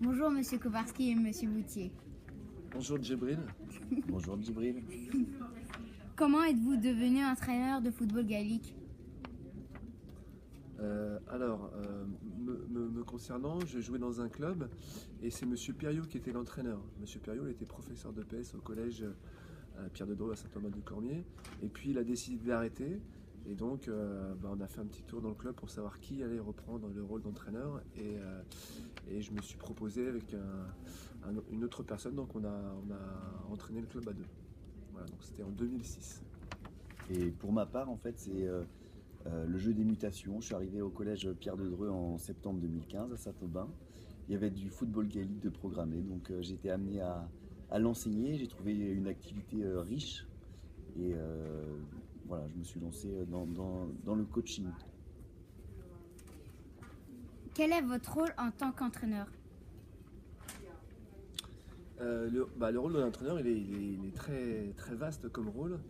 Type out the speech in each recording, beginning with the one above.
Bonjour Monsieur Kowarski et Monsieur Boutier. Bonjour Djibril. Bonjour Djibril. Comment êtes-vous devenu entraîneur de football gaélique? Me concernant, je jouais dans un club et c'est Monsieur Périot qui était l'entraîneur. Monsieur Périot, il était professeur de PS au collège Pierre de Dreux à Saint-Thomas-de-Cormier. Et puis il a décidé d'arrêter. Et donc on a fait un petit tour dans le club pour savoir qui allait reprendre le rôle d'entraîneur. Et je me suis proposé avec une autre personne. Donc on a entraîné le club à deux. Voilà, donc c'était en 2006. Et pour ma part, en fait, c'est le jeu des mutations. Je suis arrivé au collège Pierre de Dreux en septembre 2015 à Saint-Aubin. Il y avait du football gaélique de programmé, donc j'ai été amené à l'enseigner. J'ai trouvé une activité riche et voilà, je me suis lancé dans le coaching. Quel est votre rôle en tant qu'entraîneur? Le rôle de l'entraîneur, il est très, très vaste comme rôle.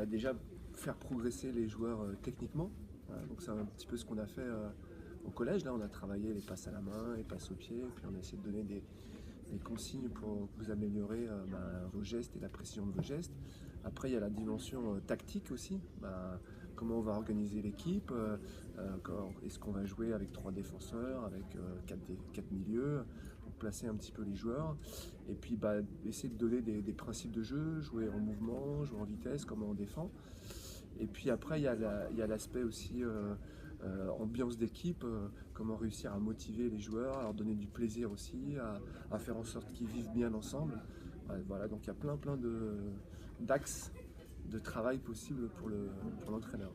Déjà, faire progresser les joueurs techniquement. Voilà, donc c'est un petit peu ce qu'on a fait au collège. Là, on a travaillé les passes à la main, les passes au pied, puis on a essayé de donner des consignes pour vous améliorer vos gestes et la précision de vos gestes. Après, il y a la dimension tactique aussi. Comment on va organiser l'équipe, est-ce qu'on va jouer avec 3 défenseurs, avec 4 milieux, pour placer un petit peu les joueurs. Et puis essayer de donner des principes de jeu, jouer en mouvement, jouer en vitesse, comment on défend. Et puis après, il y a l'aspect aussi ambiance d'équipe, comment réussir à motiver les joueurs, à leur donner du plaisir aussi, à faire en sorte qu'ils vivent bien ensemble. Voilà, donc il y a plein d'axes de travail possibles pour l'entraîneur.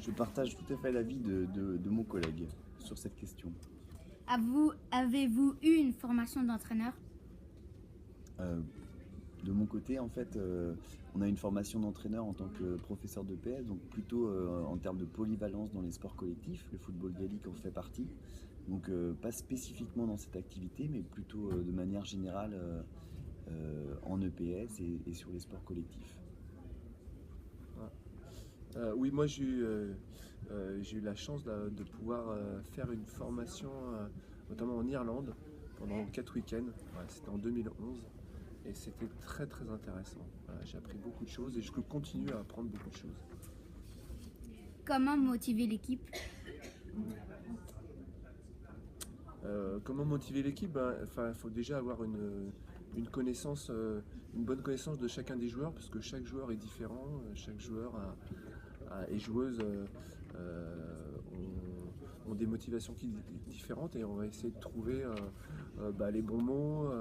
Je partage tout à fait l'avis de mon collègue sur cette question. Avez-vous eu une formation d'entraîneur? De mon côté, en fait, on a une formation d'entraîneur en tant que professeur de PS, donc plutôt en termes de polyvalence dans les sports collectifs. Le football gaélique en fait partie. Donc pas spécifiquement dans cette activité, mais plutôt de manière générale en EPS et sur les sports collectifs. Oui, moi j'ai eu la chance de pouvoir faire une formation, notamment en Irlande, pendant 4 week-ends. Ouais, c'était en 2011 et c'était très très intéressant. Voilà, j'ai appris beaucoup de choses et je continue à apprendre beaucoup de choses. Comment motiver l'équipe? Comment motiver l'équipe? Il faut déjà avoir une connaissance, une bonne connaissance de chacun des joueurs, parce que chaque joueur est différent, chaque joueur et joueuses ont des motivations différentes et on va essayer de trouver les bons mots,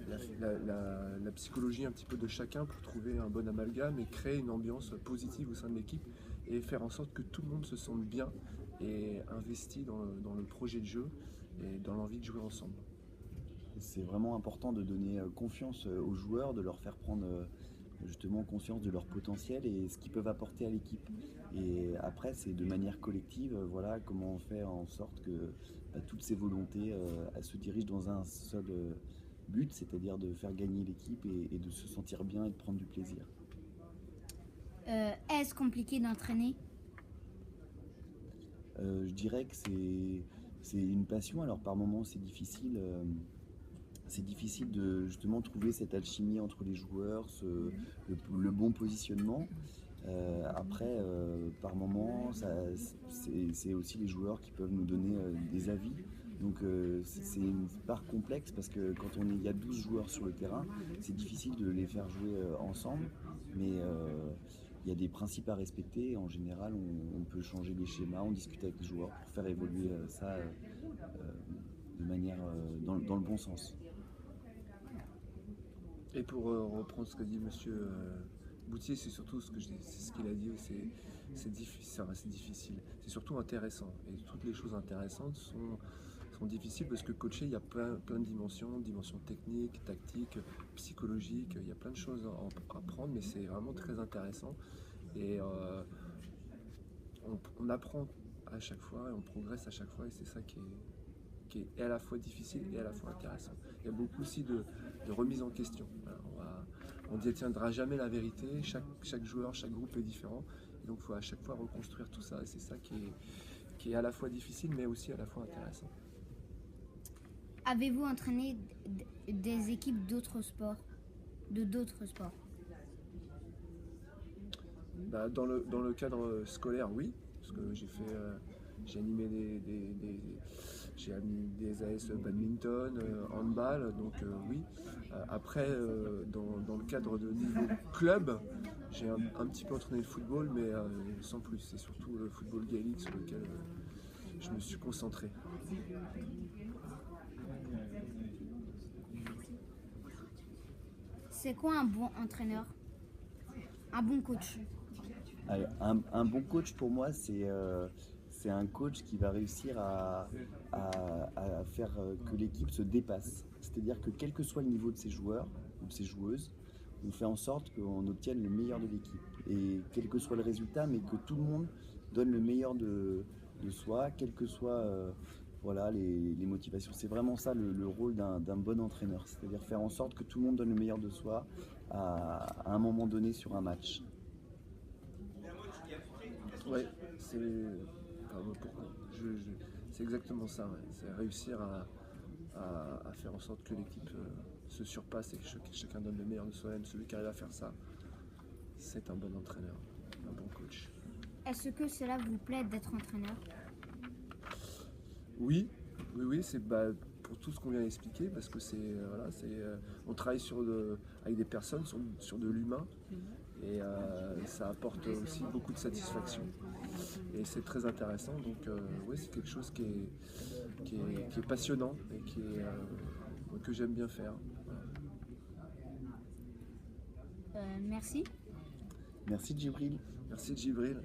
la psychologie un petit peu de chacun pour trouver un bon amalgame et créer une ambiance positive au sein de l'équipe et faire en sorte que tout le monde se sente bien et investi dans le projet de jeu et dans l'envie de jouer ensemble. C'est vraiment important de donner confiance aux joueurs, de leur faire prendre justement conscience de leur potentiel et ce qu'ils peuvent apporter à l'équipe. Et après, c'est de manière collective, voilà, comment on fait en sorte que toutes ces volontés elles se dirigent dans un seul but, c'est-à-dire de faire gagner l'équipe et de se sentir bien et de prendre du plaisir. Est-ce compliqué d'entraîner? Je dirais que c'est une passion, alors par moments c'est difficile. C'est difficile de justement trouver cette alchimie entre les joueurs, le bon positionnement. Après, par moment, c'est aussi les joueurs qui peuvent nous donner des avis. Donc c'est une part complexe parce que quand il y a 12 joueurs sur le terrain, c'est difficile de les faire jouer ensemble. Mais il y a des principes à respecter. En général, on peut changer les schémas, on discute avec les joueurs pour faire évoluer ça de manière dans le bon sens. Et pour reprendre ce qu'a dit Monsieur Boutier, c'est surtout c'est ce qu'il a dit, c'est difficile. C'est surtout intéressant. Et toutes les choses intéressantes sont difficiles parce que coacher, il y a plein de dimensions techniques, tactiques, psychologiques, il y a plein de choses à apprendre, mais c'est vraiment très intéressant. Et on apprend à chaque fois, et on progresse à chaque fois, et c'est ça qui est à la fois difficile et à la fois intéressant. Il y a beaucoup aussi de remise en question. Voilà, on ne détiendra jamais la vérité, chaque joueur, chaque groupe est différent, et donc il faut à chaque fois reconstruire tout ça, et c'est ça qui qui est à la fois difficile mais aussi à la fois intéressant. Avez-vous entraîné des équipes d'autres sports, de d'autres sports? Bah, dans le cadre scolaire, oui, parce que j'ai animé j'ai animé des AS badminton, handball, donc oui. Après, dans le cadre de niveau club, j'ai un petit peu entraîné le football, mais sans plus. C'est surtout le football gaélique sur lequel je me suis concentré. C'est quoi un bon entraîneur? Un bon coach? Alors, un bon coach pour moi, c'est un coach qui va réussir à faire que l'équipe se dépasse. C'est-à-dire que quel que soit le niveau de ses joueurs ou de ses joueuses, on fait en sorte qu'on obtienne le meilleur de l'équipe. Et quel que soit le résultat, mais que tout le monde donne le meilleur de soi, quelles que soient voilà, les motivations. C'est vraiment ça le rôle d'un bon entraîneur. C'est-à-dire faire en sorte que tout le monde donne le meilleur de soi à un moment donné sur un match. Ouais, c'est exactement ça. Ouais. C'est réussir à faire en sorte que l'équipe se surpasse et que chacun donne le meilleur de soi-même. Celui qui arrive à faire ça, c'est un bon entraîneur, un bon coach. Est-ce que cela vous plaît d'être entraîneur? Oui, c'est pour tout ce qu'on vient d'expliquer, parce que on travaille avec des personnes sur de l'humain, et ça apporte aussi beaucoup de satisfaction. Et c'est très intéressant, donc oui, c'est quelque chose qui est passionnant et que j'aime bien faire. Merci. Merci Djibril. Merci Djibril.